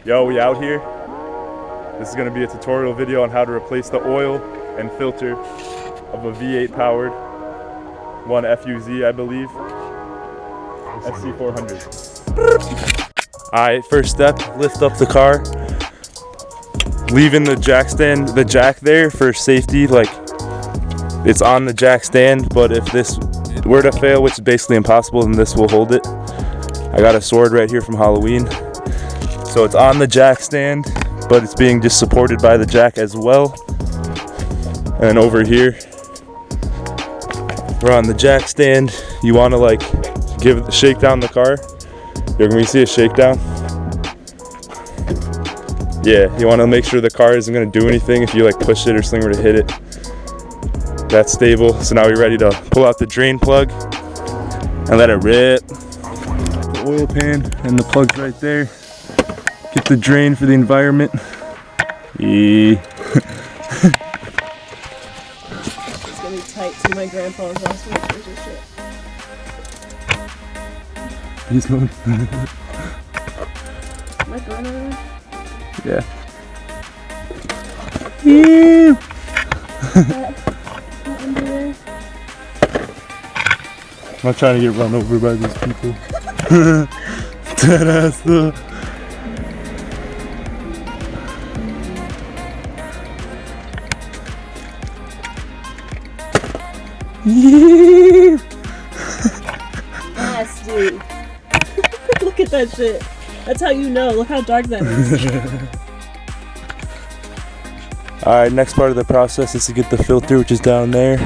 Yo, we out here. This is gonna be a tutorial video on how to replace the oil and filter of a V8 powered one FUZ, I believe. SC400. Alright, first step, lift up the car. Leaving the jack stand, the jack there for safety, like it's on the jack stand, but if this were to fail, which is basically impossible, then this will hold it. I got a sword right here from Halloween. So it's on the jack stand, but it's being just supported by the jack as well. And over here, we're on the jack stand. You wanna like shake down the car. You're gonna see a shakedown. Yeah, you wanna make sure the car isn't gonna do anything if you like push it or something were to hit it. That's stable. So now we're ready to pull out the drain plug and let it rip. The oil pan and the plug's right there. Get the drain for the environment. It's gonna be tight to my grandpa's last week. There's your shit. He's going. Am I going over Yeah. there? I'm not trying to get run over by these people. Dead ass though. Nasty. Look at that shit. That's how you know. Look how dark that is. Alright, next part of the process is to get the filter, which is down there.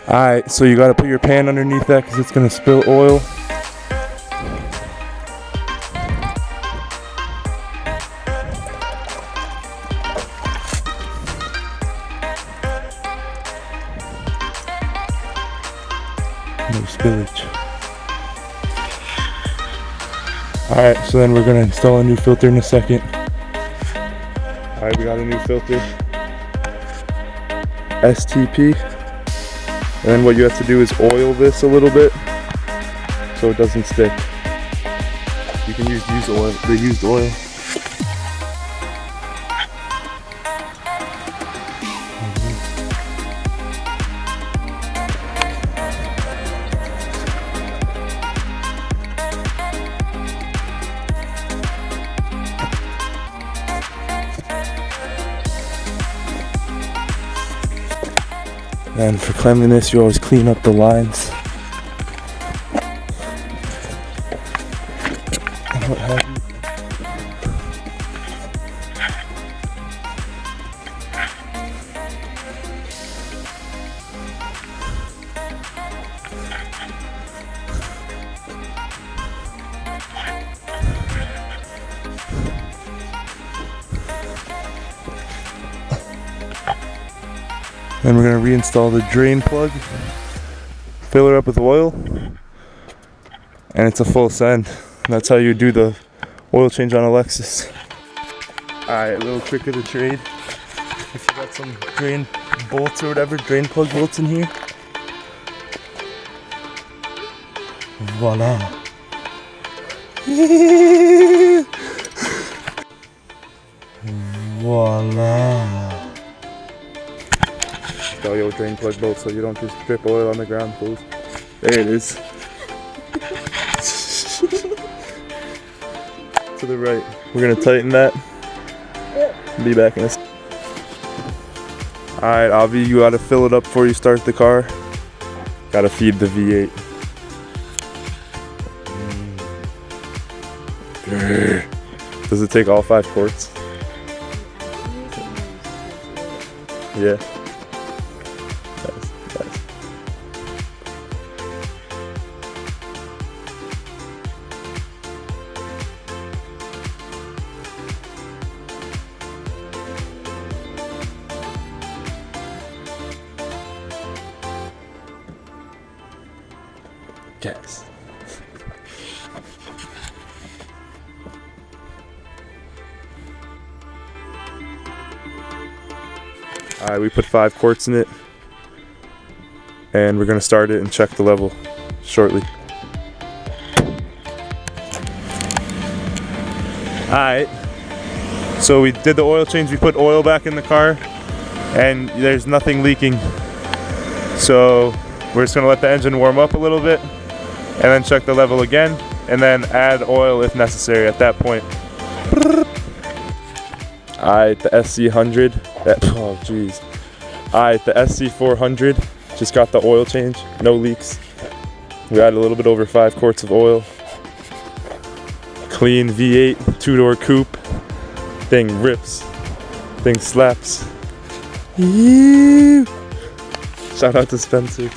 Alright, so you gotta put your pan underneath that because it's gonna spill oil. No spillage. Alright, so then we're gonna install a new filter in a second. Alright, we got a new filter. STP. And then what you have to do is oil this a little bit so it doesn't stick. You can use oil, the used oil. And for cleanliness, you always clean up the lines. And what have you. Then we're going to reinstall the drain plug, fill her up with oil, and it's a full send. That's how you do the oil change on a Lexus. Alright, a little trick of the trade. If you got some drain bolts or whatever, drain plug bolts in here. Voila. Voila. All your drain plug bolts so you don't just drip oil on the ground, fools. There it is. To the right. We're gonna tighten that. Be back in a second. Alright, Avi, you gotta fill it up before you start the car. Gotta feed the V8. Does it take all 5 quarts? Yeah. Nice. Yes. Alright, we put 5 quarts in it. And we're gonna start it and check the level shortly. Alright. So we did the oil change, we put oil back in the car, and there's nothing leaking. So we're just gonna let the engine warm up a little bit, and then check the level again, and then add oil if necessary at that point. Alright, the SC100, oh jeez. Alright, the SC400, just got the oil change, no leaks. We added a little bit over 5 quarts of oil. Clean V8, 2-door coupe. Thing rips, thing slaps. Shout out to Spencer.